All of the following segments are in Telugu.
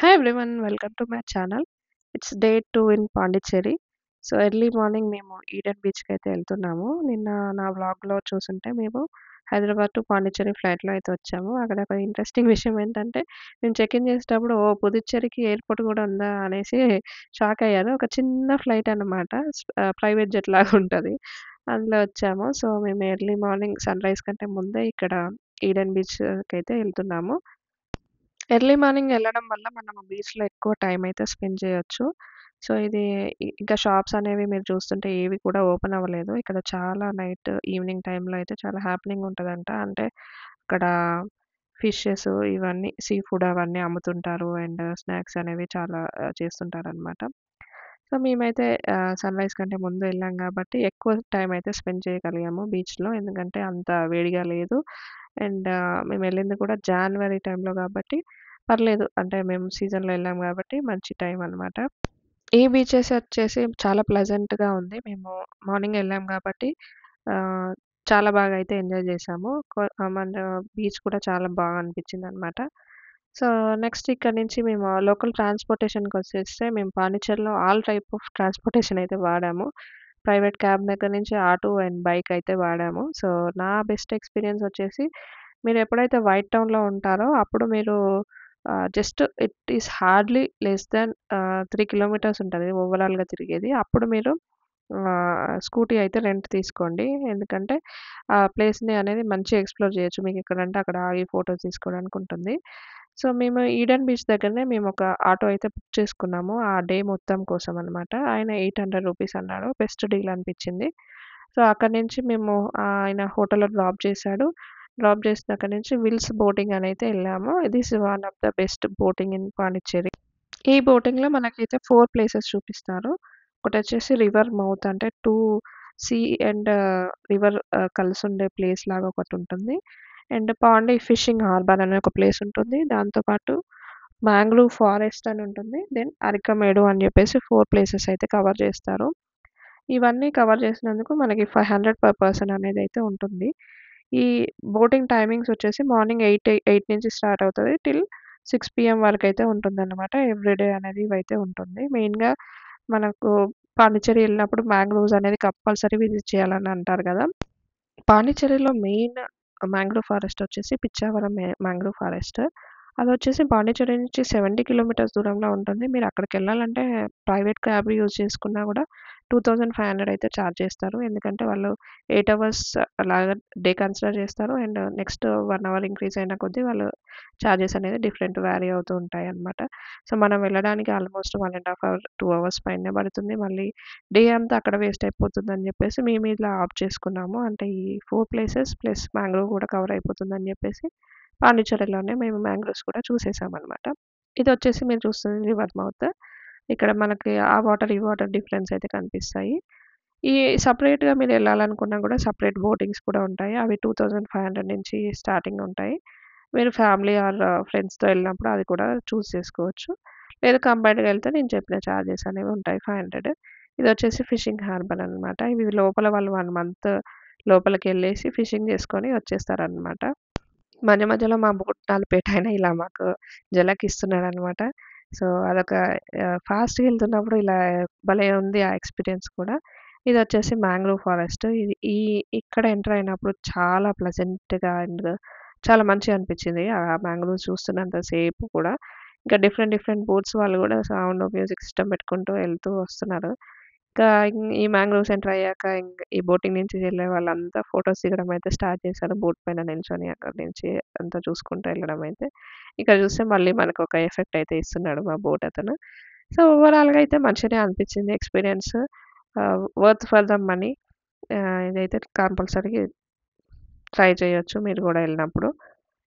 Hi everyone, welcome to my channel. It's day 2 in Pondicherry. So, early morning మేము ఈడెన్ బీచ్‌కైతే ఎళ్తున్నాము. నిన్న నా వ్లాగ్‌లో చూసుంటే మేము హైదరాబాద్ టు పాండిచ్చేరి ఫ్లైట్‌లో అయితే వచ్చాము. అక్కడ ఒక ఇంట్రెస్టింగ్ విషయం ఏంటంటే, మేము చెక్ ఇన్ చేసేటప్పుడు ఓహ్! పుదుచ్చేరికి ఎయిర్‌పోర్ట్ గూడా ఉందా అనేసి షాక్ అయ్యాను. ఒక చిన్న ఫ్లైట్ అన్నమాట. ప్రైవేట్ జెట్ లాగా ఉంటది. అందులో వచ్చాము. సో, మేము ఎర్లీ మార్నింగ్ సన్‌రైజ్ కంటే ముందే ఇక్కడ ఈడెన్ బీచ్‌కైతే ఎళ్తున్నాము. ఎర్లీ మార్నింగ్ ఎళ్ళడం వల్ల మనము బీచ్‌లో ఎక్కువ టైమ్ అయితే స్పెండ్ చేయొచ్చు. సో, ఇది ఇంకా షాప్స్ అనేవి మీరు చూస్తుంటే ఏవి కూడా ఓపెన్ అవ్వలేదు. ఇక్కడ చాలా ఈవినింగ్ టైమ్‌లో అయితే చాలా హ్యాపెనింగ్ ఉంటదంట. అంటే అక్కడ ఫిషెస్ ఇవన్నీ సీ ఫుడ్ అవన్నీ అమ్ముతుంటారు. అండ్ స్నాక్స్ అనేవి చాలా చేస్తుంటారనమాట. సో, మేమైతే సన్‌రైజ్ కంటే ముందు ఎళ్ళాం కాబట్టి ఎక్కువ టైమ్ అయితే స్పెండ్ చేయగలిగాము బీచ్‌లో. ఎందుకంటే అంత వేడిగా లేదు. అండ్ మేమెళ్ళింది కూడా జాన్వరి టైంలో కాబట్టి పర్లేదు. అంటే మేము సీజన్‌లో ఎళ్ళాం కాబట్టి మంచి టైం అనమాట. ఈ బీచెస్ వచ్చేసి చాలా ప్లెజెంట్‌గా ఉంది. మేము మార్నింగ్ ఎళ్ళాం కాబట్టి ఆహ్, చాలా బాగా అయితే ఎంజాయ్ చేశాము. మన బీచ్ కూడా చాలా బాగా అనిపించిందనమాట. సో, నెక్స్ట్ ఇక్కడి నుంచి మేము లోకల్ ట్రాన్స్‌పోర్టేషన్‌కొచ్చేస్తే మేము పాండిచ్చేరిలో ఆల్ టైప్ ఆఫ్ ట్రాన్స్‌పోర్టేషన్ అయితే వాడాము. ప్రైవేట్ క్యాబ్ దగ్గర నుంచి ఆటో అండ్ బైక్ అయితే వాడాము. సో, నా బెస్ట్ ఎక్స్‌పీరియన్స్ వచ్చేసి మీరెప్పుడైతే వైట్ టౌన్‌లో ఉంటారో అప్పుడు మీరు just it is hardly less than 3 kilometres ఉంటది ఓవరాల్‌గా తిరిగేది. అప్పుడు మీరు స్కూటీ అయితే రెంట్ తీసుకోండి. ఎందుకంటే ఆ ప్లేస్‌ని అనేది మంచిగా ఎక్స్‌ప్లోర్ చేయొచ్చు. మీకెక్కడంటే అక్కడ ఆగి ఫోటోస్ తీసుకోవడానికి ఉంటుంది. సో, మేము ఈడెన్ బీచ్ దగ్గరనే మేమొక ఆటో అయితే బుక్ చేసుకున్నాము. ఆ డే మొత్తం కోసం అనమాట. ఆయన రూ. 800 అన్నాడు. బెస్ట్ డీల్ అనిపిచ్చింది. సో, అక్కడి నుంచి మేము ఆయన హోటల్‌లో డ్రాప్ చేశాడు. డ్రాప్ చేసిన అక్కడి నుంచి విల్స్ బోటింగ్ అనైతే ఎళ్ళాము. This is one of the best boating in Pondicherry. ఈ బోటింగ్‌లో మనకైతే 4 ప్లేసెస్ చూపిస్తారు. ఒకటొచ్చేసి రివర్ మౌత్ అంటే 2 సీ అండ్ రివర్ కలిసుండే ప్లేస్ లాగా ఒకటుంటుంది. అండ్ పాండి ఫిషింగ్ హార్బర్ అనే ఒక ప్లేస్ ఉంటుంది. దాంతో పాటు మాంగ్రూవ్ ఫారెస్ట్ అని ఉంటుంది. దెన్ అరికమేడు అని చెప్పేసి 4 ప్లేసెస్ అయితే కవర్ చేస్తారు. ఇవన్నీ కవర్ చేసినందుకు మనకి 500 పర్ పర్సన్ అనేదైతే ఉంటుంది. ఈ బోటింగ్ టైమింగ్స్ వచ్చేసి మార్నింగ్ 8 నుంచి స్టార్ట్ అవుతది. టిల్ 6 పీఎం వరకైతే ఉంటుందన్నమాట. ఎవ్రీడే అనేది ఇవైతే ఉంటుంది. మెయిన్‌గా మనకు పాండిచ్చేరి ఎళ్ళినప్పుడు మ్యాంగ్రోవ్స్ అనేది కంపల్సరీ విజిట్ చేయాలని అంటారు గదా! పాండిచ్చేరిలో మెయిన్ మాంగ్రోవ్ ఫారెస్ట్ వచ్చేసి పిచ్చావరం మాంగ్రోవ్ ఫారెస్ట్. అదొచ్చేసి పాండిచ్చేరి నుంచి 70 కిలోమీటర్స్ దూరంలో ఉంటుంది. మీరక్కడికెళ్ళాలంటే ప్రైవేట్ క్యాబ్ యూజ్ చేసుకున్నా గూడా 2500 అయితే చార్జ్ చేస్తారు. ఎందుకంటే వాళ్ళు 8 అవర్స్ అలాగా డే కన్సిడర్ చేస్తారు. అండ్ నెక్స్ట్ 1 అవర్ ఇంక్రీజ్ అయిన కొద్దీ వాళ్ళు చార్జెస్ అనేది డిఫరెంట్ వేరీ అవుతూ ఉంటాయన్నమాట. సో, మనం వెళ్ళడానికి ఆల్మోస్ట్ 1 ½ అవర్, 2 అవర్స్ పైనే పడుతుంది. మళ్ళీ డే అంతా అక్కడ వేస్ట్ అయిపోతుందని జెప్పేసి మేము ఇలా ఆప్ట్ చేసుకున్నాము. అంటే ఈ 4 ప్లేసెస్ ప్లస్ మ్యాంగ్రోవ్ గూడా కవర్ అయిపోతుందని జెప్పేసి పాండిచ్చేరిలోనే మేము మ్యాంగ్రోవ్స్ కూడా చూసేసామనమాట. ఇదొచ్చేసి మీరు చూస్తుంది రివర్ మౌత్. ఇక్కడ మనకి ఆ వాటర్, ఈ వాటర్ డిఫరెన్స్ అయితే కనిపిస్తాయి. ఈ సెపరేట్‌గా మీరెళ్ళాలనుకున్నా గూడా సెపరేట్ బోటింగ్స్ కూడా ఉంటాయి. అవి 2500 నుంచి స్టార్టింగ్ ఉంటాయి. మీరు ఫ్యామిలీ ఆర్ ఫ్రెండ్స్‌తో ఎళ్ళినప్పుడు అది కూడా చూజ్ చేసుకోవచ్చు. లేదు కంబైన్డ్‌గా ఎళ్తే నేను చెప్పిన చార్జెస్ అనేవి ఉంటాయి 500. ఇదొచ్చేసి ఫిషింగ్ హార్బర్ అనమాట. ఇవి లోపల వాళ్ళు 1 మంత్ లోపలికెళ్ళేసి ఫిషింగ్ చేసుకొని వచ్చేస్తారనమాట. మధ్య మధ్యలో మా బోట్ నడిపేటాయన ఇలా మాకు ఝలకిస్తున్నాడనమాట. సో, అదొక ఫాస్ట్‌గా ఎళ్తున్నప్పుడు ఇలా భలే ఉంది ఆ ఎక్స్‌పీరియన్స్ కూడా. ఇదొచ్చేసి మాంగ్రోవ్ ఫారెస్ట్. ఇక్కడ ఎంటర్ అయినప్పుడు చాలా ప్లెజెంట్‌గా అండ్ చాలా మంచిగా అనిపించింది. ఆ మాంగ్రోవ్స్ చూస్తున్నంత సేపు కూడా. ఇంకా డిఫరెంట్ డిఫరెంట్ బోట్స్ వాళ్ళు గూడా సౌండ్ మ్యూజిక్ సిస్టమ్ పెట్టుకుంటూ వెళ్తూ వస్తున్నారు. ఇంకా ఈ మ్యాంగ్రోవ్స్ ఎంటర్ అయ్యాక ఈ బోటింగ్ నుంచి వెళ్ళే వాళ్ళంతా ఫోటోస్ దిగడం అయితే స్టార్ట్ చేశారు. బోట్ పైన నిల్చొని అక్కడి నుంచి అంతా చూసుకుంటూ వెళ్ళడం అయితే. ఇక్కడ చూస్తే మళ్ళీ మనకొక ఎఫెక్ట్ అయితే ఇస్తున్నాడు మా బోట్ అతను. సో, ఓవరాల్‌గా అయితే మంచిగానే అనిపించింది experience. Worth for the money. ఇదైతే కంపల్సరీ ట్రై చేయొచ్చు మీరు గూడా ఎళ్ళినప్పుడు.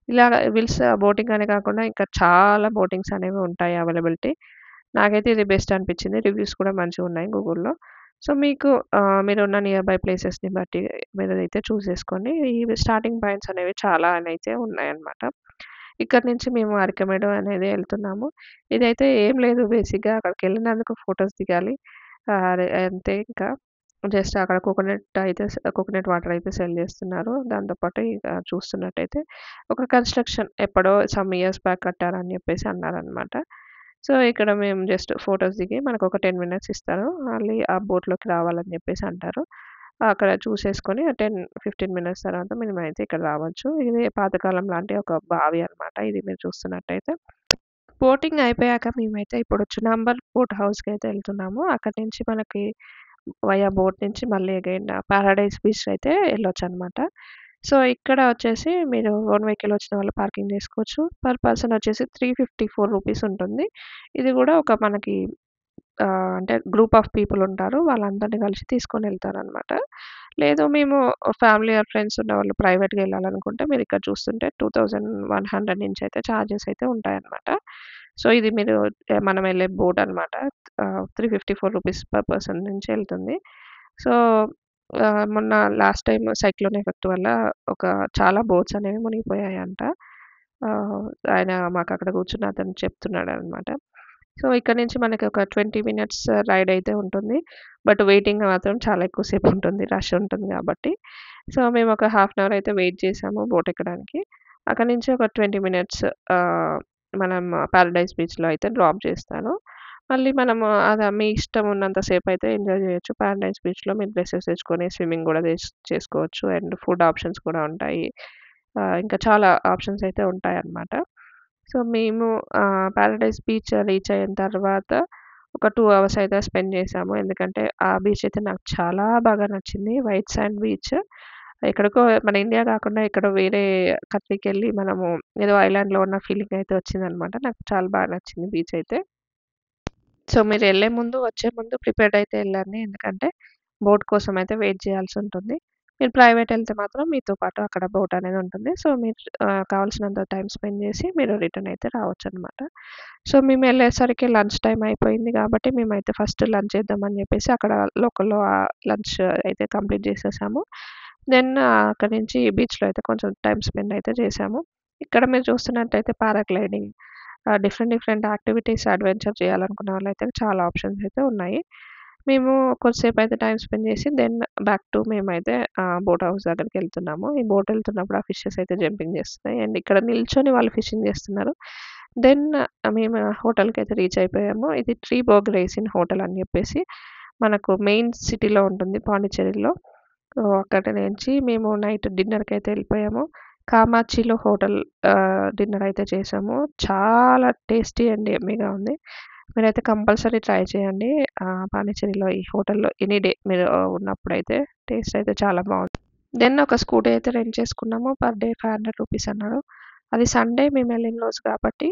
ఇలాగ విల్స్ బోటింగ్ అనే కాకుండా ఇంకా చాలా బోటింగ్స్ అనేవి ఉంటాయి అవైలబిలిటీ. నాకైతే ఇది బెస్ట్ అనిపించింది. రివ్యూస్ కూడా మంచిగున్నాయి గూగుల్‌లో. సో, మీకు మీరున్న నియర్ బై ప్లేసెస్‌ని బట్టి మీరైతే చూజ్ చేసుకోండి. ఈ స్టార్టింగ్ పాయింట్స్ అనేవి చాలా అనైతే ఉన్నాయన్నమాట. ఇక్కడి నుంచి మేము అరకమేడు అనేది ఎళ్తున్నాము. ఇదైతే ఏం లేదు బేసిక్‌గా అక్కడికెళ్ళినందుకు ఫోటోస్ దిగాలి. అదే అంతే ఇంకా. జస్ట్ అక్కడ కోకోనట్ వాటర్ అయితే సెల్ చేస్తున్నారు. దాంతో పాటు ఇక చూస్తున్నట్టయితే ఒక కన్‌స్ట్రక్షన్ ఎప్పుడో సమ్ ఇయర్స్ బ్యాక్ కట్టారని చెప్పేసి అన్నారనమాట. సో, ఇక్కడ మేము జస్ట్ ఫోటోస్ దిగి మనకొక 10 మినిట్స్ ఇస్తారు. మళ్ళీ ఆ బోట్‌లోకి రావాలని జెప్పేసి అంటారు. అక్కడ చూసేసుకొని 10, 15 మినిట్స్ తర్వాత మేమైతే ఇక్కడ రావచ్చు. ఇది పాతకాలం లాంటి ఒక బావి అన్నమాట. ఇది మీరు చూస్తున్నట్టయితే. బోటింగ్ అయిపోయాక మేమైతే ఇప్పుడు చునంబర్ బోట్ హౌస్‌కైతే ఎళ్తున్నాము. అక్కడి నుంచి మనకి వయా బోట్ నుంచి మళ్ళీ అగైన్ పారడైస్ బీచ్ అయితే ఎళ్ళొచ్చనమాట. సో, ఇక్కడ వచ్చేసి మీరు ఓన్ వెహికల్ వచ్చిన వాళ్ళు పార్కింగ్ జేసుకోవచ్చు. పర్ పర్సన్ వచ్చేసి 354 రూపీస్ ఉంటుంది. ఇది గూడా ఒక మనకి అంటే గ్రూప్ ఆఫ్ పీపుల్ ఉంటారు. వాళ్ళందరిని కలిసి తీసుకొనెళ్తారనమాట. లేదు మేము ఫ్యామిలీ ఆర్ ఫ్రెండ్స్ ఉన్నవాళ్ళు ప్రైవేట్‌గా ఎళ్ళాలనుకుంటే మీరిక్కడ చూస్తుంటే 2100 నుంచయితే చార్జెస్ అయితే ఉంటాయన్నమాట. సో, ఇది మీరు మనం ఎళ్ళే బోట్ అనమాట. 354 రూపీస్ పర్ పర్సన్ నుంచి ఎళ్తుంది. సో, మొన్న లాస్ట్ టైమ్ సైక్లోన్ ఎఫెక్ట్ వల్ల ఒక చాలా బోట్స్ అనేవి మునిగిపోయాయంట. ఆహ్, ఆయన మాకక్కడ కూర్చున్న అతను చెప్తున్నాడనమాట. సో, ఇక్కడ నుంచి మనకి ఒక 20 మినిట్స్ రైడ్ అయితే ఉంటుంది. బట్ వెయిటింగ్ మాత్రం చాలా ఎక్కువ సేపు ఉంటుంది. రష్ ఉంటుంది గాబట్టి. సో, మేము ఒక హాఫ్ అన్ అవర్ అయితే వెయిట్ చేసాము బోట్ ఎక్కడానికి. అక్కడి నుంచి ఒక 20 మినిట్స్ ఆహ్, మనం పారడైస్ బీచ్‌లో అయితే డ్రాప్ చేస్తాను. మళ్ళీ మనము మీ ఇష్టం ఉన్నంత సేపయితే ఎంజాయ్ జేయొచ్చు. పారడైస్ బీచ్‌లో మీరు డ్రెసెస్ తెచ్చుకొని స్విమ్మింగ్ గూడా చేసుకోవచ్చు. అండ్ ఫుడ్ ఆప్షన్స్ కూడా ఉంటాయి. ఇంకా చాలా ఆప్షన్స్ అయితే ఉంటాయన్నమాట. సో, మేము పారడైస్ బీచ్ రీచ్ అయిన తర్వాత ఒక 2 అవర్స్ అయితే స్పెండ్ చేశాము. ఎందుకంటే ఆ బీచ్ అయితే నాకు చాలా బాగా నచ్చింది. White sand beach. ఎక్కడికో మన ఇండియా కాకుండా ఎక్కడో వేరే కంట్రీకెళ్ళి మనము ఏదో ఐలాండ్‌లో ఉన్న ఫీలింగ్ అయితే వచ్చిందనమాట. నాకు చాలా బాగా నచ్చింది బీచ్ అయితే. సో, మీరెళ్ళే ముందు, వచ్చే ముందు ప్రిపేర్డ్ అయితే ఎళ్ళండి. ఎందుకంటే బోట్ కోసం అయితే వెయిట్ చేయాల్సుంటుంది. మీరు ప్రైవేట్ ఎళ్తే మాత్రం మీతో పాటు అక్కడ బోట్ అనేది ఉంటుంది. సో, మీరు కావాల్సినంత టైమ్ స్పెండ్ చేసి మీరు రిటర్న్ అయితే రావచ్చనమాట. సో, మేమెళ్ళేసరికి లంచ్ టైమ్ అయిపోయింది కాబట్టి మేమైతే ఫస్ట్ లంచ్ చేద్దామని చెప్పేసి అక్కడ లోకల్‌లో లంచ్ అయితే కంప్లీట్ చేసేసాము. దెన్ అక్కడి నుంచి బీచ్‌లో అయితే కొంచెం టైమ్ స్పెండ్ అయితే చేశాము. ఇక్కడ మీరు చూస్తున్నట్టయితే paragliding different different activities adventure చేయాలనుకున్న వాళ్ళైతే చాలా ఆప్షన్స్ అయితే ఉన్నాయి. మేము కొద్దిసేపయితే టైమ్ స్పెండ్ చేసి దెన్ బ్యాక్ టు మేమైతే బోట్ హౌస్ దగ్గరికెళ్తున్నాము. ఈ బోట్ ఎళ్తున్నప్పుడు ఆ ఫిషెస్ అయితే జంపింగ్ చేస్తున్నాయి. అండ్ ఇక్కడ నిల్చొని వాళ్ళు ఫిషింగ్ చేస్తున్నారు. దెన్ మేము హోటల్‌కైతే రీచ్ అయిపోయాము. ఇది ట్రీ బర్గ్ రేసిన్ హోటల్ అని చెప్పేసి మనకు మెయిన్ సిటీలో ఉంటుంది పాండిచ్చేరిలో. అక్కడి నుంచి మేము నైట్ డిన్నర్‌కైతే ఎళ్ళిపోయాము. కామాక్షిలో హోటల్ డిన్నర్ అయితే చేసాము. చాలా టేస్టీ అండ్ యమ్మీగా ఉంది. మీరైతే కంపల్సరీ ట్రై చేయండి. పాండిచ్చేరిలో ఈ హోటల్‌లో ఎనీ డే మీరు ఉన్నప్పుడైతే టేస్ట్ అయితే చాలా బావుంది. దెన్ ఒక స్కూటీ అయితే రెంట్ చేసుకున్నాము. పర్ డే 500 రూపీస్ అన్నారు. అది సండే మేమెళ్ళిన రోజు కాబట్టి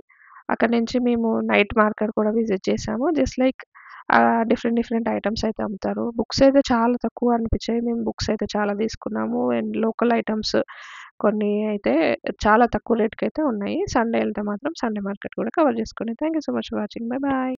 అక్కడి నుంచి మేము నైట్ మార్కెట్ కూడా విజిట్ చేసాము. Just like different different items అయితే అమ్ముతారు. బుక్స్ అయితే చాలా తక్కువ అనిపించాయి. మేము బుక్స్ అయితే చాలా తీసుకున్నాము. అండ్ లోకల్ ఐటెమ్స్ కొన్ని అయితే చాలా తక్కువ రేట్‌కైతే ఉన్నాయి. సండే ఎళ్తే మాత్రం సండే మార్కెట్ కూడా కవర్ చేసుకోండి. Thank you so much for watching. Bye bye.